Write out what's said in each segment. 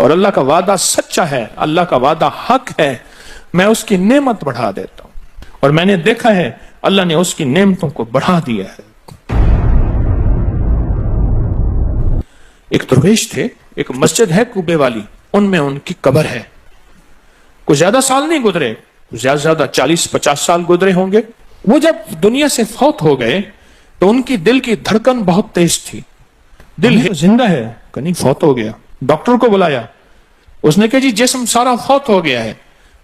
اور اللہ کا وعدہ سچا ہے، اللہ کا وعدہ حق ہے، میں اس کی نعمت بڑھا دیتا ہوں، اور میں نے دیکھا ہے اللہ نے اس کی نعمتوں کو بڑھا دیا ہے۔ ایک درویش تھے، ایک مسجد ہے کوبے والی، ان میں ان کی قبر ہے۔ کچھ زیادہ سال نہیں گزرے، زیادہ سے زیادہ 40-50 سال گزرے ہوں گے۔ وہ جب دنیا سے فوت ہو گئے تو ان کی دل کی دھڑکن بہت تیز تھی، دل زندہ ہے کہ نہیں فوت ہو گیا۔ ڈاکٹر کو بلایا، اس نے کہا جی جسم سارا فوت ہو گیا ہے۔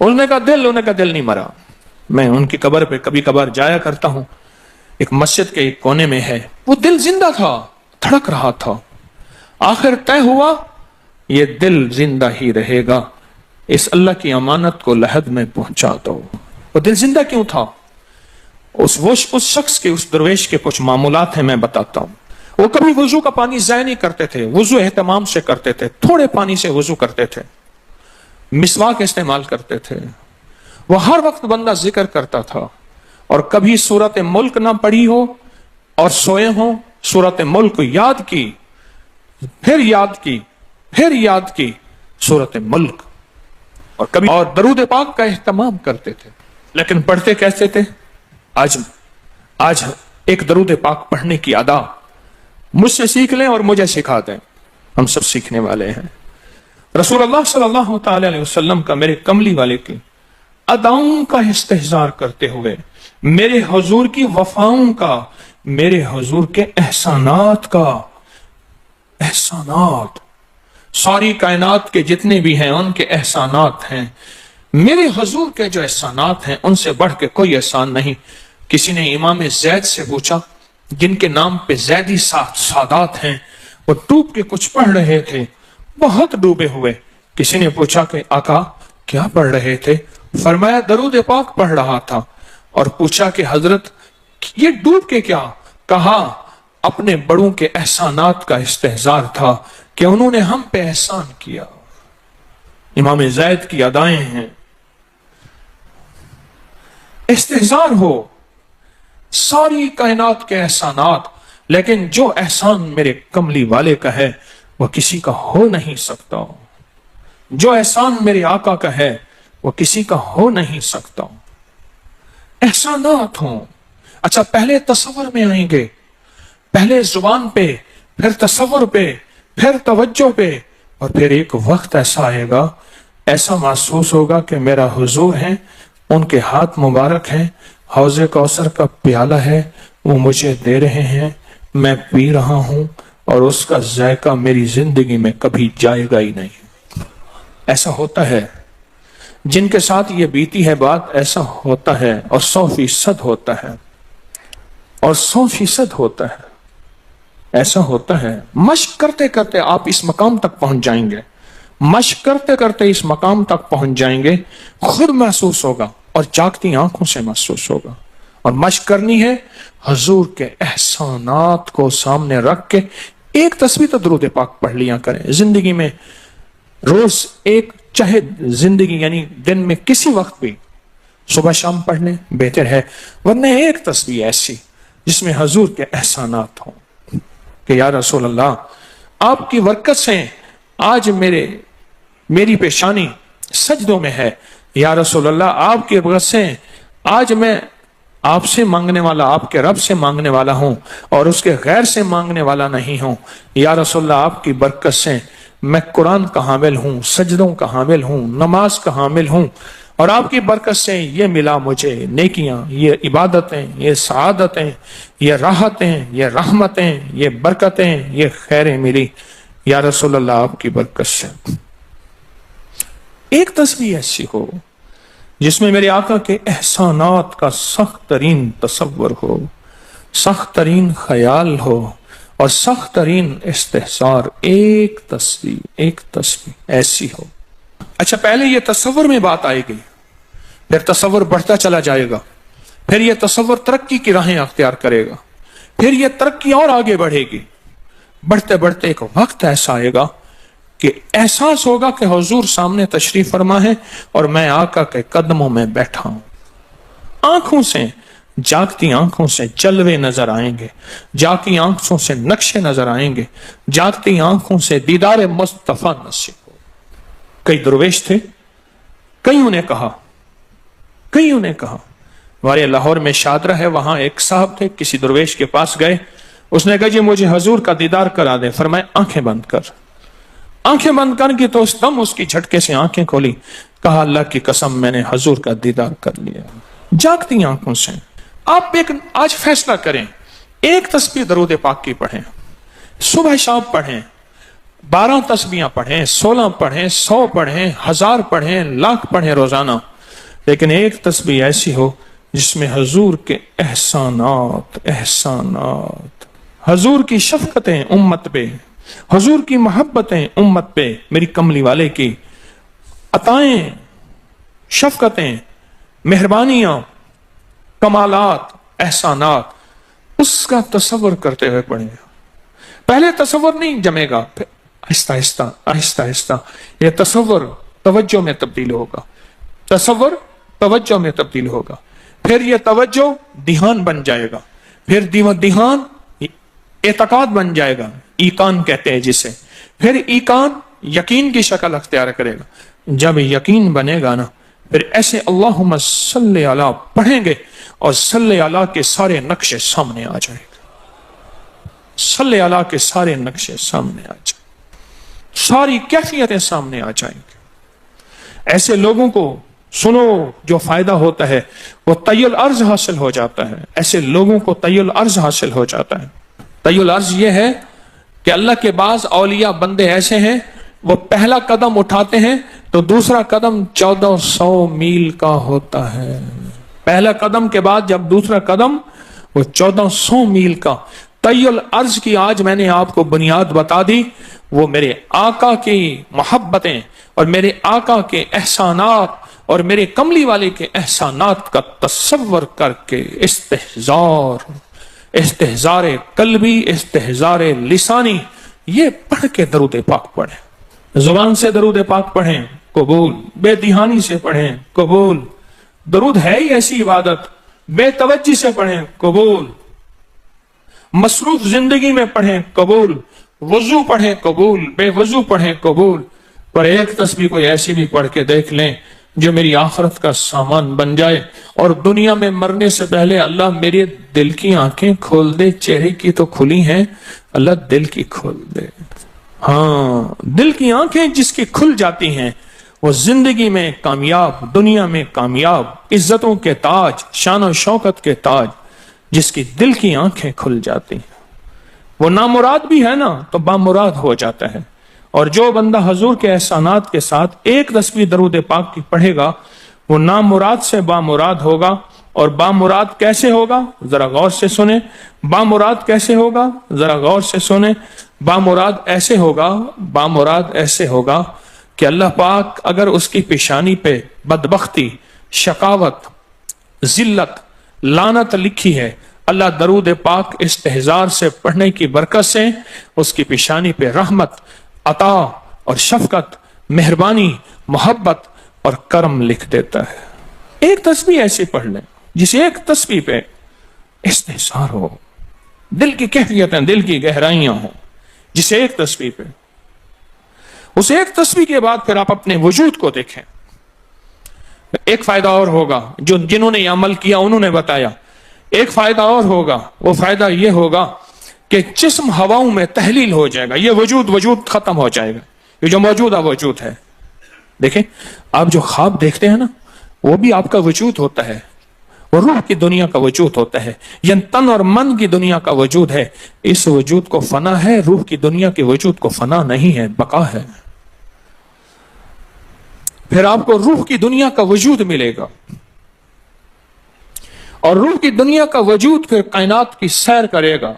اس نے کہا دل، انہوں نے کہا دل نہیں مرا۔ میں ان کی قبر پہ کبھی کبھار جایا کرتا ہوں، ایک مسجد کے ایک کونے میں ہے، وہ دل زندہ تھا، دھڑک رہا تھا۔ آخر طے ہوا یہ دل زندہ ہی رہے گا، اس اللہ کی امانت کو لحد میں پہنچا دو۔ وہ دل زندہ کیوں تھا؟ اس شخص کے، اس درویش کے کچھ معمولات ہیں، میں بتاتا ہوں۔ وہ کبھی وضو کا پانی ضائع نہیں کرتے تھے، وضو اہتمام سے کرتے تھے، تھوڑے پانی سے وضو کرتے تھے، مسواک استعمال کرتے تھے۔ وہ ہر وقت بندہ ذکر کرتا تھا، اور کبھی سورت ملک نہ پڑھی ہو اور سوئے ہوں، سورت ملک یاد کی، پھر یاد کی، پھر یاد کی سورت ملک، اور کبھی اور درود پاک کا اہتمام کرتے تھے۔ لیکن پڑھتے کیسے تھے؟ آج ایک درود پاک پڑھنے کی ادا مجھ سے سیکھ لیں اور مجھے سکھا دیں، ہم سب سیکھنے والے ہیں۔ رسول اللہ صلی اللہ تعالی علیہ وسلم کا، میرے کملی والے کی اداؤں کا استحضار کرتے ہوئے، میرے حضور کی وفاؤں کا، میرے حضور کے احسانات کا، احسانات ساری کائنات کے جتنے بھی ہیں ان کے احسانات ہیں، میرے حضور کے جو احسانات ہیں ان سے بڑھ کے کوئی احسان نہیں۔ کسی نے امام زید سے پوچھا، جن کے نام پہ زیدی سادات ہیں، وہ ڈوب کے کچھ پڑھ رہے تھے، بہت ڈوبے ہوئے۔ کسی نے پوچھا کہ آقا کیا پڑھ رہے تھے؟ فرمایا درود پاک پڑھ رہا تھا۔ اور پوچھا کہ حضرت یہ ڈوب کے کیا؟ کہا اپنے بڑوں کے احسانات کا استحضار تھا کہ انہوں نے ہم پہ احسان کیا۔ امام زید کی ادائیں ہیں، استحضار ہو ساری کائنات کے احسانات، لیکن جو احسان میرے کملی والے کا ہے وہ کسی کا ہو نہیں سکتا، جو احسان میرے آقا کا ہے وہ کسی کا ہو نہیں سکتا۔ احسانات ہوں، اچھا پہلے تصور میں آئیں گے، پہلے زبان پہ، پھر تصور پہ، پھر توجہ پہ، اور پھر ایک وقت ایسا آئے گا، ایسا محسوس ہوگا کہ میرا حضور ہے، ان کے ہاتھ مبارک ہیں، حوض کوثر کا پیالہ ہے، وہ مجھے دے رہے ہیں، میں پی رہا ہوں، اور اس کا ذائقہ میری زندگی میں کبھی جائے گا ہی نہیں۔ ایسا ہوتا ہے، جن کے ساتھ یہ بیتی ہے بات، ایسا ہوتا ہے، اور 100% ہوتا ہے، اور 100% ہوتا ہے، ایسا ہوتا ہے۔ مشق کرتے کرتے آپ اس مقام تک پہنچ جائیں گے، مشق کرتے کرتے اس مقام تک پہنچ جائیں گے، خود محسوس ہوگا اور جاگتی آنکھوں سے محسوس ہوگا۔ اور مشق کرنی ہے حضور کے احسانات کو سامنے رکھ کے، ایک تسبیح تو درود پاک پڑھ لیا کریں زندگی میں، روز ایک، چاہے زندگی یعنی دن میں کسی وقت بھی صبح شام پڑھ لیں بہتر ہے، ورنہ ایک تسبیح ایسی جس میں حضور کے احسانات ہوں کہ یا رسول اللہ آپ کی برکت سے آج میری پیشانی سجدوں میں ہے، یا رسول اللہ آپ کی برکت سے آج میں آپ سے مانگنے والا، آپ کے رب سے مانگنے والا ہوں، اور اس کے غیر سے مانگنے والا نہیں ہوں، یا رسول اللہ آپ کی برکت سے میں قرآن کا حامل ہوں، سجدوں کا حامل ہوں، نماز کا حامل ہوں، اور آپ کی برکت سے یہ ملا مجھے نیکیاں، یہ عبادتیں، یہ سعادتیں، یہ راحتیں، یہ رحمتیں، یہ برکتیں، یہ خیریں ملی، یا رسول اللہ آپ کی برکت سے۔ ایک تسبیح ایسی ہو جس میں میرے آقا کے احسانات کا سخت ترین تصور ہو، سخت ترین خیال ہو، اور سخت ترین استحضار، ایک تسبیح ایسی ہو۔ اچھا پہلے یہ تصور میں بات آئے گی، پھر تصور بڑھتا چلا جائے گا، پھر یہ تصور ترقی کی راہیں اختیار کرے گا، پھر یہ ترقی اور آگے بڑھے گی، بڑھتے بڑھتے ایک وقت ایسا آئے گا کہ احساس ہوگا کہ حضور سامنے تشریف فرما ہے اور میں آقا کے قدموں میں بیٹھا ہوں۔ آنکھوں سے، جاگتی آنکھوں سے جلوے نظر آئیں گے، جاگتی آنکھوں سے نقشے نظر آئیں گے، جاگتی آنکھوں سے دیدار مصطفیٰ نصیب ہو۔ کئی درویش تھے، کئیوں نے کہا ہمارے لاہور میں شادرہ ہے، وہاں ایک صاحب تھے، کسی درویش کے پاس گئے، اس نے کہا جی مجھے حضور کا دیدار کرا دے. فرمایا آنکھیں بند کر کے تو اس دم اس کی جھٹکے سے آنکھیں کھولی. کہا اللہ کی قسم میں نے حضور کا دیدار کر لیا. جاگتی آنکھوں سے آپ آج فیصلہ کریں، ایک تسبیح درود پاک کی پڑھیں، صبح شام پڑھیں، 12 تسبیحاں پڑھیں، 16 پڑھیں، 100 پڑھیں، 1000 پڑھیں، لاکھ پڑھیں روزانہ، لیکن ایک تسبیح ایسی ہو جس میں حضور کے احسانات، حضور کی شفقتیں امت پہ، حضور کی محبتیں امت پہ، میری کملی والے کی عطائیں، شفقتیں، مہربانیاں، کمالات، احسانات، اس کا تصور کرتے ہوئے پڑھیں. پہلے تصور نہیں جمے گا، پھر آہستہ آہستہ یہ تصور توجہ میں تبدیل ہوگا، پھر یہ توجہ دھیان بن جائے گا، پھر دھیان اعتقاد بن جائے گا، ایقان کہتے ہیں جسے، پھر ایقان یقین کی شکل اختیار کرے گا. جب یقین بنے گا نا، پھر ایسے اللہم صلی علی پڑھیں گے اور صلی علی کے سارے نقشے سامنے آ جائیں گے، صلی علی کے سارے نقشے سامنے آ جائیں گے، ساری کیفیتیں سامنے آ جائیں گے. ایسے لوگوں کو سنو جو فائدہ ہوتا ہے وہ طی الارض حاصل ہو جاتا ہے. ایسے لوگوں کو طی الارض حاصل ہو جاتا ہے. طی الارض یہ ہے کہ اللہ کے بعض اولیاء بندے ایسے ہیں، وہ پہلا قدم اٹھاتے ہیں تو دوسرا قدم 1400 میل کا ہوتا ہے. پہلا قدم کے بعد جب دوسرا قدم، وہ 1400 میل کا. طی الارض کی آج میں نے آپ کو بنیاد بتا دی. وہ میرے آقا کی محبتیں اور میرے آقا کے احسانات اور میرے کملی والے کے احسانات کا تصور کر کے استحضار قلبی، استحضار لسانی، یہ پڑھ کے درود پاک پڑھیں. زبان سے درود پاک پڑھیں، قبول. بے دہانی سے پڑھیں، قبول. درود ہے ہی ایسی عبادت، بے توجہ سے پڑھیں، قبول. مصروف زندگی میں پڑھیں، قبول. وضو پڑھیں، قبول. بے وضو پڑھیں، قبول. پر ایک تسبیح کوئی ایسی بھی پڑھ کے دیکھ لیں جو میری آخرت کا سامان بن جائے، اور دنیا میں مرنے سے پہلے اللہ میرے دل کی آنکھیں کھول دے. چہرے کی تو کھلی ہیں، اللہ دل کی کھول دے. ہاں، دل کی آنکھیں جس کی کھل جاتی ہیں وہ زندگی میں کامیاب، دنیا میں کامیاب، عزتوں کے تاج، شان و شوکت کے تاج. جس کی دل کی آنکھیں کھل جاتی ہیں وہ نامراد بھی ہے نا تو بامراد ہو جاتا ہے. اور جو بندہ حضور کے احسانات کے ساتھ ایک تسبیح درود پاک کی پڑھے گا وہ نامراد سے بامراد ہوگا. اور بامراد کیسے ہوگا؟ ذرا غور سے سنیں. بامراد کیسے ہوگا؟ ذرا غور سے سنیں. بامراد ایسے ہوگا کہ اللہ پاک اگر اس کی پیشانی پہ بدبختی، شقاوت، ذلت، لعنت لکھی ہے، اللہ درود پاک استحضار سے پڑھنے کی برکت سے اس کی پیشانی پہ رحمت، عطا اور شفقت، مہربانی، محبت اور کرم لکھ دیتا ہے. ایک تسبیح ایسی پڑھ لیں جس ایک تسبیح پہ استحضار ہو، دل کی کیفیتیں، دل کی گہرائیاں ہوں، جسے ایک تسبیح پہ. اس ایک تسبیح کے بعد پھر آپ اپنے وجود کو دیکھیں. ایک فائدہ اور ہوگا، جنہوں نے یہ عمل کیا انہوں نے بتایا. ایک فائدہ اور ہوگا، وہ فائدہ یہ ہوگا کہ جسم ہواؤں میں تحلیل ہو جائے گا. یہ وجود ختم ہو جائے گا، یہ جو موجودہ وجود ہے. دیکھیں، آپ جو خواب دیکھتے ہیں نا، وہ بھی آپ کا وجود ہوتا ہے، وہ روح کی دنیا کا وجود ہوتا ہے، یہ تن اور من کی دنیا کا وجود ہے. اس وجود کو فنا ہے، روح کی دنیا کے وجود کو فنا نہیں ہے، بقا ہے. پھر آپ کو روح کی دنیا کا وجود ملے گا، اور روح کی دنیا کا وجود پھر کائنات کی سیر کرے گا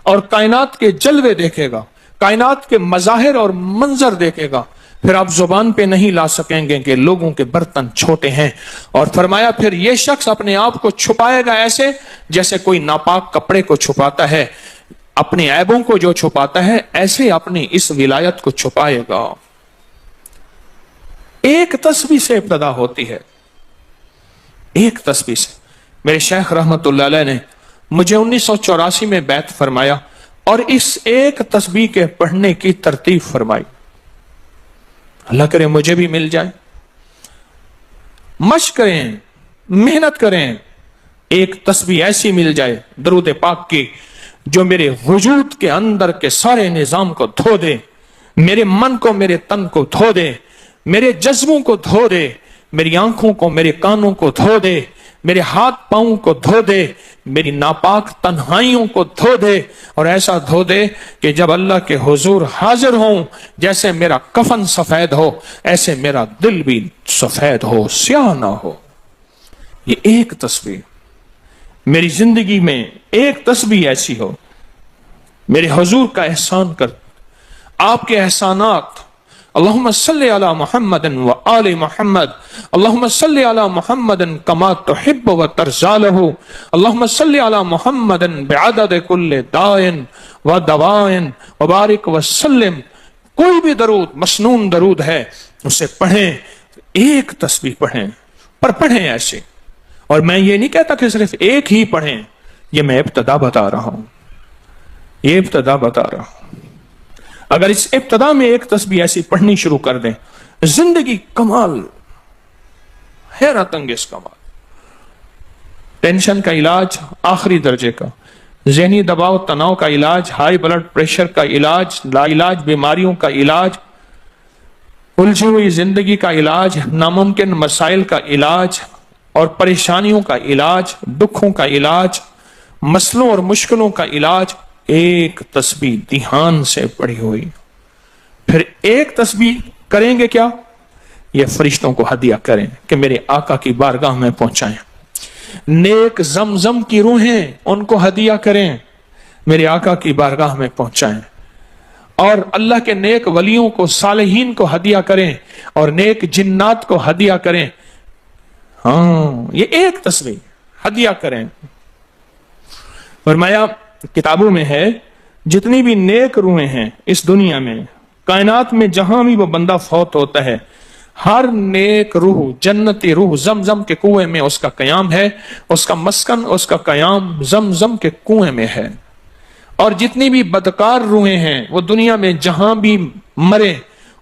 اور کائنات کے جلوے دیکھے گا، کائنات کے مظاہر اور منظر دیکھے گا. پھر آپ زبان پہ نہیں لا سکیں گے کہ لوگوں کے برتن چھوٹے ہیں. اور فرمایا پھر یہ شخص اپنے آپ کو چھپائے گا ایسے جیسے کوئی ناپاک کپڑے کو چھپاتا ہے، اپنے عیبوں کو جو چھپاتا ہے ایسے اپنی اس ولایت کو چھپائے گا. ایک تسبیح سے ابتدا ہوتی ہے، ایک تسبیح سے. میرے شیخ رحمت اللہ علیہ نے مجھے 1984 میں بیعت فرمایا اور اس ایک تسبیح کے پڑھنے کی ترتیب فرمائی. اللہ کرے مجھے بھی مل جائے. مشق کریں, محنت کریں, ایک تسبیح ایسی مل جائے درود پاک کی جو میرے وجود کے اندر کے سارے نظام کو دھو دے, میرے من کو, میرے تن کو دھو دے, میرے جذبوں کو دھو دے, میری آنکھوں کو, میرے کانوں کو دھو دے, میرے ہاتھ پاؤں کو دھو دے, میری ناپاک تنہائیوں کو دھو دے, اور ایسا دھو دے کہ جب اللہ کے حضور حاضر ہوں جیسے میرا کفن سفید ہو ایسے میرا دل بھی سفید ہو, سیاہ نہ ہو. یہ ایک تسبیح میری زندگی میں, ایک تسبیح ایسی ہو. میرے حضور کا احسان کر, آپ کے احسانات. اللہم صلی علی محمد و آل محمد, اللہم صلی علی محمد کما تحب و ترضی لہ, اللہم صلی علی محمد بعدد کل دائن و دوائن وبارک وسلم. کوئی بھی درود, مسنون درود ہے, اسے پڑھیں, ایک تسبیح پڑھیں, پر پڑھیں ایسے. اور میں یہ نہیں کہتا کہ صرف ایک ہی پڑھیں, یہ میں ابتدا بتا رہا ہوں, یہ ابتدا بتا رہا ہوں. اگر اس ابتدا میں ایک تسبیح ایسی پڑھنی شروع کر دیں, زندگی کمال, حیرت انگیز کمال. ٹینشن کا علاج آخری درجے کا, ذہنی دباؤ تناؤ کا علاج, ہائی بلڈ پریشر کا علاج, لا علاج بیماریوں کا علاج, الجھی ہوئی زندگی کا علاج, ناممکن مسائل کا علاج اور پریشانیوں کا علاج, دکھوں کا علاج, مسئلوں اور مشکلوں کا علاج, ایک تسبیح دھیان سے پڑھی ہوئی. پھر ایک تسبیح کریں گے کیا, یہ فرشتوں کو ہدیہ کریں کہ میرے آقا کی بارگاہ میں پہنچائیں. نیک زمزم کی روحیں ان کو ہدیہ کریں, میرے آقا کی بارگاہ میں پہنچائیں. اور اللہ کے نیک ولیوں کو, صالحین کو ہدیہ کریں, اور نیک جنات کو ہدیہ کریں. ہاں, یہ ایک تسبیح ہدیہ کریں. فرمایا کتابوں میں ہے جتنی بھی نیک روحیں ہیں اس دنیا میں, کائنات میں جہاں بھی وہ بندہ فوت ہوتا ہے, ہر نیک روح, جنتی روح زمزم کے کنویں میں اس کا قیام ہے, اس کا مسکن, اس کا قیام زمزم کے کنویں میں ہے. اور جتنی بھی بدکار روحیں ہیں وہ دنیا میں جہاں بھی مرے,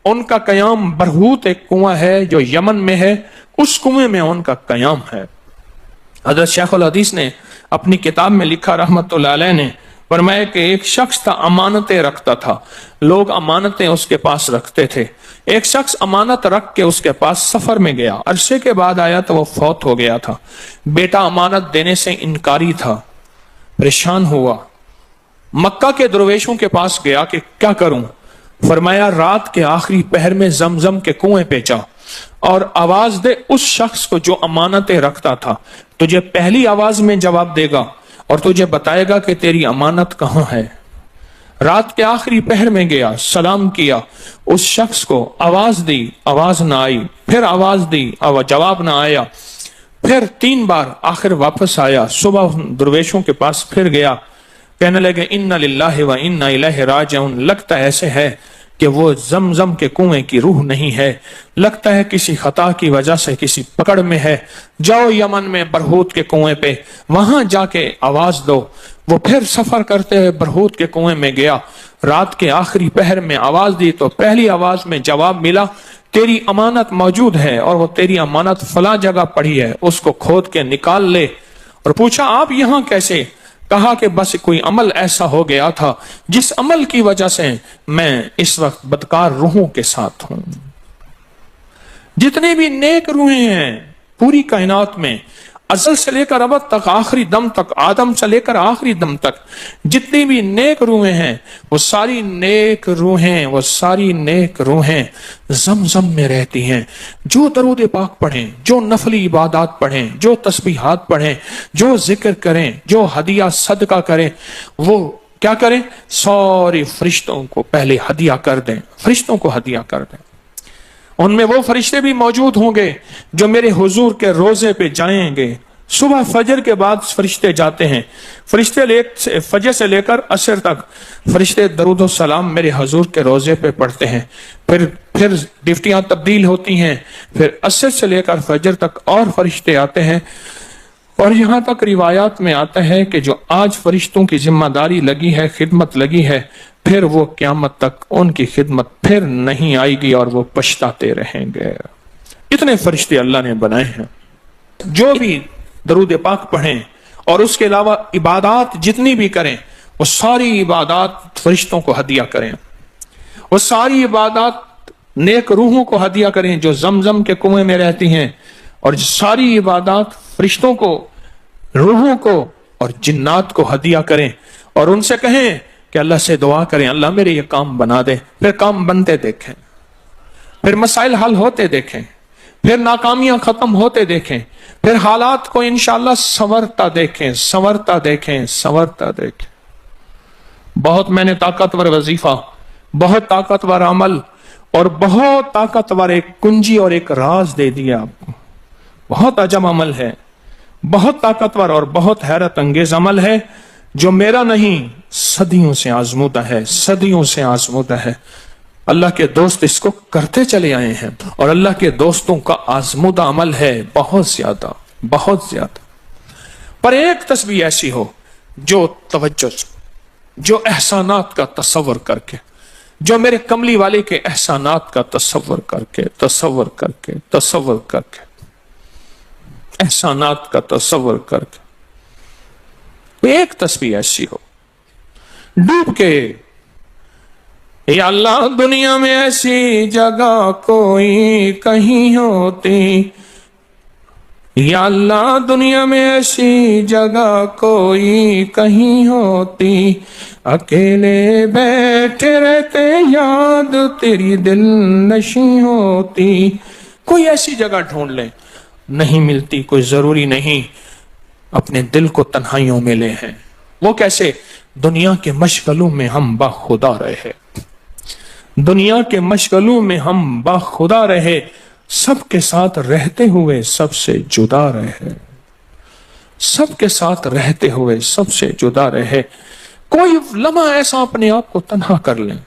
ان کا قیام برہوت ایک کنواں ہے جو یمن میں ہے, اس کنویں میں ان کا قیام ہے. حضرت شیخ الحدیث نے اپنی کتاب میں لکھا رحمت اللہ علیہ نے, فرمایا کہ ایک شخص تھا امانتیں رکھتا تھا, لوگ امانتیں اس کے پاس رکھتے تھے. ایک شخص امانت رکھ کے اس کے پاس سفر میں گیا, عرصے کے بعد آیا تو وہ فوت ہو گیا تھا. بیٹا امانت دینے سے انکاری تھا, پریشان ہوا, مکہ کے درویشوں کے پاس گیا کہ کیا کروں. فرمایا رات کے آخری پہر میں زمزم کے کنویں پہ جا اور آواز دے اس شخص کو جو امانتیں رکھتا تھا, تجھے پہلی آواز میں جواب دے گا اور تجھے بتائے گا کہ تیری امانت کہاں ہے. رات کے آخری پہر میں گیا, سلام کیا, اس شخص کو آواز دی, آواز نہ آئی, پھر آواز دی, جواب نہ آیا, پھر 3 بار, آخر واپس آیا. صبح درویشوں کے پاس پھر گیا, کہنے لگے انا للہ و انا الیہ راجعون, لگتا ایسے ہے کہ وہ زمزم کے کنویں کی روح نہیں ہے, لگتا ہے کسی خطا کی وجہ سے کسی پکڑ میں ہے. جاؤ یمن میں برہوت کے کنویں پہ, وہاں جا کے آواز دو. وہ پھر سفر کرتے ہوئے برہوت کے کنویں میں گیا, رات کے آخری پہر میں آواز دی تو پہلی آواز میں جواب ملا, تیری امانت موجود ہے اور وہ تیری امانت فلاں جگہ پڑی ہے, اس کو کھود کے نکال لے. اور پوچھا آپ یہاں کیسے؟ کہا کہ بس کوئی عمل ایسا ہو گیا تھا جس عمل کی وجہ سے میں اس وقت بدکار روحوں کے ساتھ ہوں. جتنے بھی نیک روحیں ہیں پوری کائنات میں, ازل سے لے کر ابد تک, آخری دم تک, آدم سے لے کر آخری دم تک, جتنی بھی نیک روحیں ہیں وہ ساری نیک روحیں, وہ ساری نیک روحیں زمزم میں رہتی ہیں. جو درود پاک پڑھیں, جو نفلی عبادات پڑھیں, جو تسبیحات پڑھیں, جو ذکر کریں, جو ہدیہ صدقہ کریں, وہ کیا کریں, سارے فرشتوں کو پہلے ہدیہ کر دیں, فرشتوں کو ہدیہ کر دیں. ان میں وہ فرشتے بھی موجود ہوں گے جو میرے حضور کے روزے پہ جائیں گے. صبح فجر کے بعد فرشتے جاتے ہیں, فرشتے فجر سے لے کر عصر تک فرشتے درود و سلام میرے حضور کے روزے پہ پڑھتے ہیں. پھر ڈیوٹیاں تبدیل ہوتی ہیں, پھر عصر سے لے کر فجر تک اور فرشتے آتے ہیں اور یہاں تک روایات میں آتا ہے کہ جو آج فرشتوں کی ذمہ داری لگی ہے، خدمت لگی ہے، پھر وہ قیامت تک ان کی خدمت پھر نہیں آئے گی اور وہ پچھتاتے رہیں گے۔ اتنے فرشتے اللہ نے بنائے ہیں، جو بھی درود پاک پڑھیں اور اس کے علاوہ عبادات جتنی بھی کریں، وہ ساری عبادات فرشتوں کو ہدیہ کریں، وہ ساری عبادات نیک روحوں کو ہدیہ کریں جو زمزم کے کنویں میں رہتی ہیں، اور ساری عبادات فرشتوں کو، روحوں کو اور جنات کو ہدیہ کریں، اور ان سے کہیں کہ اللہ سے دعا کریں اللہ میرے یہ کام بنا دے۔ پھر کام بنتے دیکھیں، پھر مسائل حل ہوتے دیکھیں، پھر ناکامیاں ختم ہوتے دیکھیں، پھر حالات کو انشاءاللہ سنورتا دیکھیں، سنورتا دیکھیں، سنورتا دیکھیں۔ بہت میں نے طاقتور وظیفہ، بہت طاقتور عمل اور بہت طاقتور ایک کنجی اور ایک راز دے دیا آپ کو۔ بہت عجب عمل ہے، بہت طاقتور اور بہت حیرت انگیز عمل ہے، جو میرا نہیں، صدیوں سے آزمودہ ہے، صدیوں سے آزمودہ ہے۔ اللہ کے دوست اس کو کرتے چلے آئے ہیں، اور اللہ کے دوستوں کا آزمودہ عمل ہے بہت زیادہ، بہت زیادہ۔ پر ایک تسبیح ایسی ہو جو توجہ، جو احسانات کا تصور کر کے، جو میرے کملی والے کے احسانات کا تصور کر کے، تصور کر کے، تصور کر کے، احسانات کا تصور کر کے ایک تسبیح ایسی ہو ڈوب کے، یا اللہ دنیا میں ایسی جگہ کوئی کہیں ہوتی، یا اللہ دنیا میں ایسی جگہ کوئی کہیں ہوتی، اکیلے بیٹھے رہتے یاد تیری دل نشیں ہوتی۔ کوئی ایسی جگہ ڈھونڈ لیں، نہیں ملتی، کوئی ضروری نہیں اپنے دل کو تنہائیوں میں لے ہیں۔ وہ کیسے؟ دنیا کے مشغلوں میں ہم باخدا رہے، دنیا کے مشغلوں میں ہم باخدا رہے، سب کے ساتھ رہتے ہوئے سب سے جدا رہے، سب کے ساتھ رہتے ہوئے سب سے جدا رہے۔ کوئی لمحہ ایسا اپنے آپ کو تنہا کر لیں،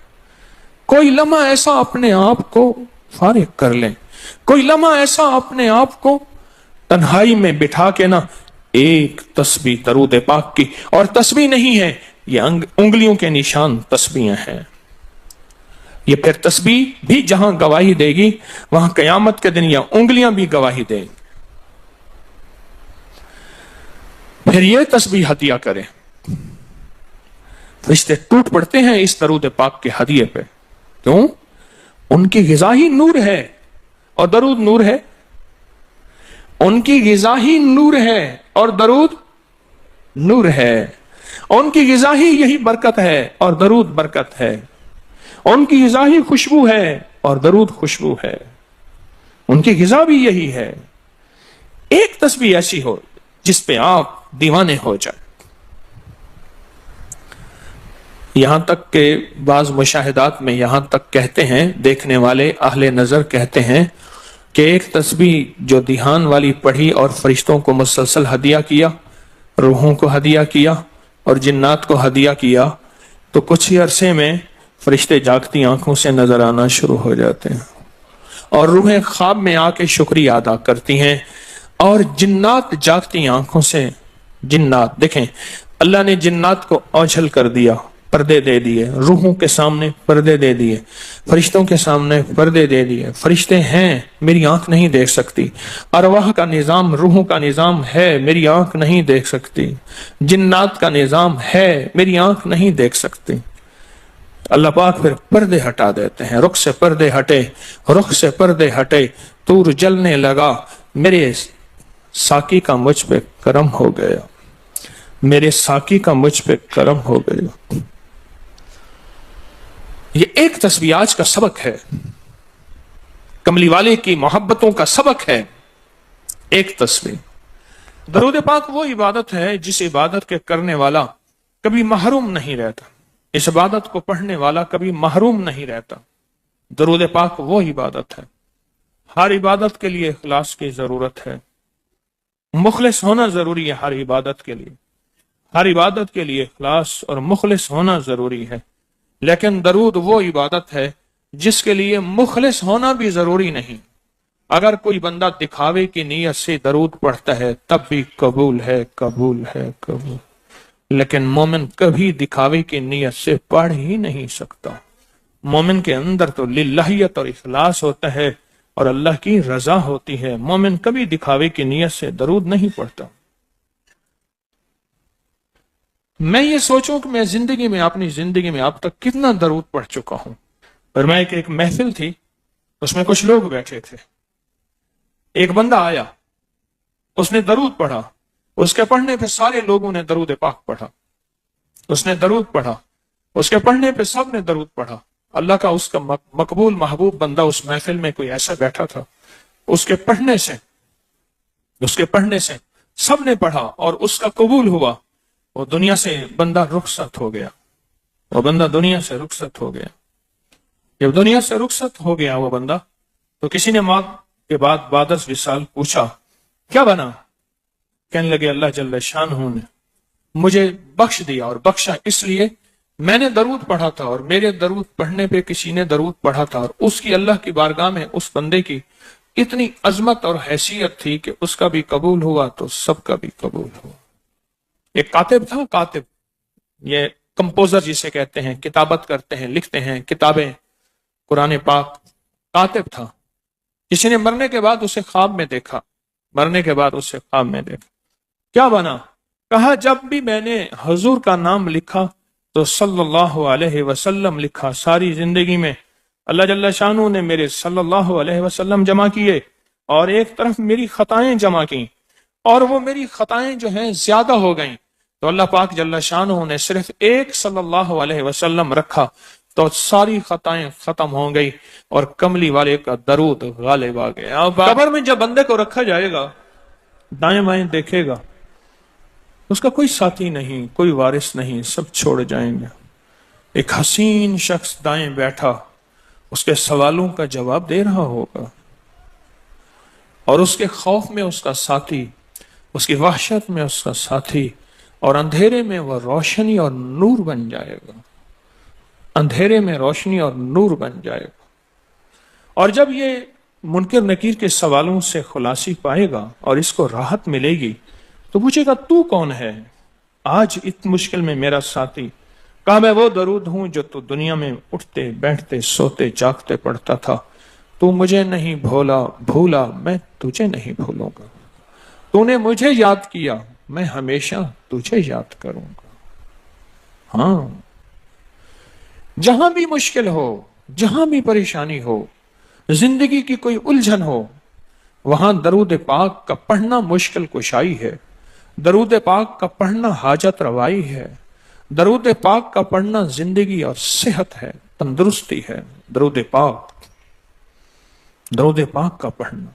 کوئی لمحہ ایسا اپنے آپ کو فارغ کر لیں، کوئی لمحہ ایسا اپنے آپ کو تنہائی میں بٹھا کے نا ایک تسبیح درود پاک کی، اور تسبیح نہیں ہے یہ انگلیوں کے نشان تسبیحیں ہیں۔ یہ پھر تسبیح بھی جہاں گواہی دے گی وہاں قیامت کے دن یہ انگلیاں بھی گواہی دیں گی۔ پھر یہ تسبیح ہدیہ کریں، فرشتے ٹوٹ پڑتے ہیں اس درود پاک کے ہدیے پہ۔ کیوں؟ ان کی غذا ہی نور ہے، اور درود نور ہے۔ ان کی غذا ہی نور ہے اور درود نور ہے۔ ان کی غذا ہی یہی برکت ہے اور درود برکت ہے۔ ان کی غذا ہی خوشبو ہے اور درود خوشبو ہے۔ ان کی غذا بھی یہی ہے۔ ایک تسبیح ایسی ہو جس پہ آپ دیوانے ہو جائیں۔ یہاں تک کہ بعض مشاہدات میں یہاں تک کہتے ہیں، دیکھنے والے اہل نظر کہتے ہیں کہ ایک تسبیح جو دھیان والی پڑھی اور فرشتوں کو مسلسل ہدیہ کیا، روحوں کو ہدیہ کیا اور جنات کو ہدیہ کیا، تو کچھ ہی عرصے میں فرشتے جاگتی آنکھوں سے نظر آنا شروع ہو جاتے ہیں، اور روحیں خواب میں آ کے شکریہ ادا کرتی ہیں، اور جنات جاگتی آنکھوں سے، جنات دیکھیں اللہ نے جنات کو اوجھل کر دیا، پردے دے دیے، روحوں کے سامنے پردے دے دیے، فرشتوں کے سامنے پردے دے دیے۔ فرشتے ہیں، میری آنکھ نہیں دیکھ سکتی، ارواح کا نظام، روحوں کا نظام ہے، میری آنکھ نہیں دیکھ سکتی، جنات کا نظام ہے، میری آنکھ نہیں دیکھ سکتی۔ اللہ پاک پھر پردے ہٹا دیتے ہیں، رخ سے پردے ہٹے، رخ سے پردے ہٹے، طور جلنے لگا، میرے ساقی کا مجھ پہ کرم ہو گیا، میرے ساقی کا مجھ پہ کرم ہو گیا۔ یہ ایک تسبیح آج کا سبق ہے، کملی والے کی محبتوں کا سبق ہے، ایک تسبیح۔ درود پاک وہ عبادت ہے جس عبادت کے کرنے والا کبھی محروم نہیں رہتا، اس عبادت کو پڑھنے والا کبھی محروم نہیں رہتا۔ درود پاک وہ عبادت ہے، ہر عبادت کے لیے اخلاص کی ضرورت ہے، مخلص ہونا ضروری ہے۔ ہر عبادت کے لیے، ہر عبادت کے لیے اخلاص اور مخلص ہونا ضروری ہے، لیکن درود وہ عبادت ہے جس کے لیے مخلص ہونا بھی ضروری نہیں، اگر کوئی بندہ دکھاوے کی نیت سے درود پڑھتا ہے تب بھی قبول ہے، قبول ہے، قبول. لیکن مومن کبھی دکھاوے کی نیت سے پڑھ ہی نہیں سکتا. مومن کے اندر تو للہیت اور اخلاص ہوتا ہے اور اللہ کی رضا ہوتی ہے. مومن کبھی دکھاوے کی نیت سے درود نہیں پڑھتا. میں یہ سوچوں کہ میں زندگی میں، اپنی زندگی میں اب تک کتنا درود پڑھ چکا ہوں. اور میں ایک محفل تھی، اس میں کچھ لوگ بیٹھے تھے. ایک بندہ آیا، اس نے درود پڑھا. اس کے پڑھنے پہ سارے لوگوں نے درود پاک پڑھا. اس نے درود پڑھا، اس کے پڑھنے پہ سب نے درود پڑھا. اللہ کا اس کا مقبول محبوب بندہ اس محفل میں کوئی ایسا بیٹھا تھا، اس کے پڑھنے سے سب نے پڑھا اور اس کا قبول ہوا. وہ دنیا سے بندہ رخصت ہو گیا. وہ بندہ دنیا سے رخصت ہو گیا. جب دنیا سے رخصت ہو گیا وہ بندہ، تو کسی نے موت کے بعد بعد از وصال پوچھا کیا بنا؟ کہنے لگے اللہ جل شانہ نے مجھے بخش دیا، اور بخشا اس لیے میں نے درود پڑھا تھا، اور میرے درود پڑھنے پہ کسی نے درود پڑھا تھا، اور اس کی اللہ کی بارگاہ میں اس بندے کی اتنی عظمت اور حیثیت تھی کہ اس کا بھی قبول ہوا تو سب کا بھی قبول ہوا. ایک کاتب تھا، کاتب یہ کمپوزر جسے کہتے ہیں، کتابت کرتے ہیں، لکھتے ہیں کتابیں قرآن پاک. کاتب تھا. کسی نے مرنے کے بعد اسے خواب میں دیکھا. کیا بنا؟ کہا جب بھی میں نے حضور کا نام لکھا تو صلی اللہ علیہ وسلم لکھا. ساری زندگی میں اللہ جل شانہ نے میرے صلی اللہ علیہ وسلم جمع کیے، اور ایک طرف میری خطائیں جمع کی، اور وہ میری خطائیں جو ہیں زیادہ ہو گئیں، تو اللہ پاک جل شانہ نے صرف ایک صلی اللہ علیہ وسلم رکھا تو ساری خطائیں ختم ہو گئی اور کملی والے کا درود غالب آ گیا. قبر میں جب بندے کو رکھا جائے گا، دائیں بائیں دیکھے گا، اس کا کوئی ساتھی نہیں، کوئی وارث نہیں، سب چھوڑ جائیں گے. ایک حسین شخص دائیں بیٹھا اس کے سوالوں کا جواب دے رہا ہوگا، اور اس کے خوف میں اس کا ساتھی، اس کی وحشت میں اس کا ساتھی، اور اندھیرے میں وہ روشنی اور نور بن جائے گا. اندھیرے میں روشنی اور نور بن جائے گا. اور جب یہ منکر نکیر کے سوالوں سے خلاصی پائے گا اور اس کو راحت ملے گی تو پوچھے گا تو کون ہے آج اتنی مشکل میں میرا ساتھی؟ کہا میں وہ درود ہوں جو تو دنیا میں اٹھتے بیٹھتے سوتے جاگتے پڑھتا تھا. تو مجھے نہیں بھولا میں تجھے نہیں بھولوں گا. تو نے مجھے یاد کیا میں ہمیشہ تجھے یاد کروں گا. ہاں، جہاں بھی مشکل ہو، جہاں بھی پریشانی ہو، زندگی کی کوئی الجھن ہو، وہاں درود پاک کا پڑھنا مشکل کشائی ہے. درود پاک کا پڑھنا حاجت روائی ہے. درود پاک کا پڑھنا زندگی اور صحت ہے، تندرستی ہے. درود پاک کا پڑھنا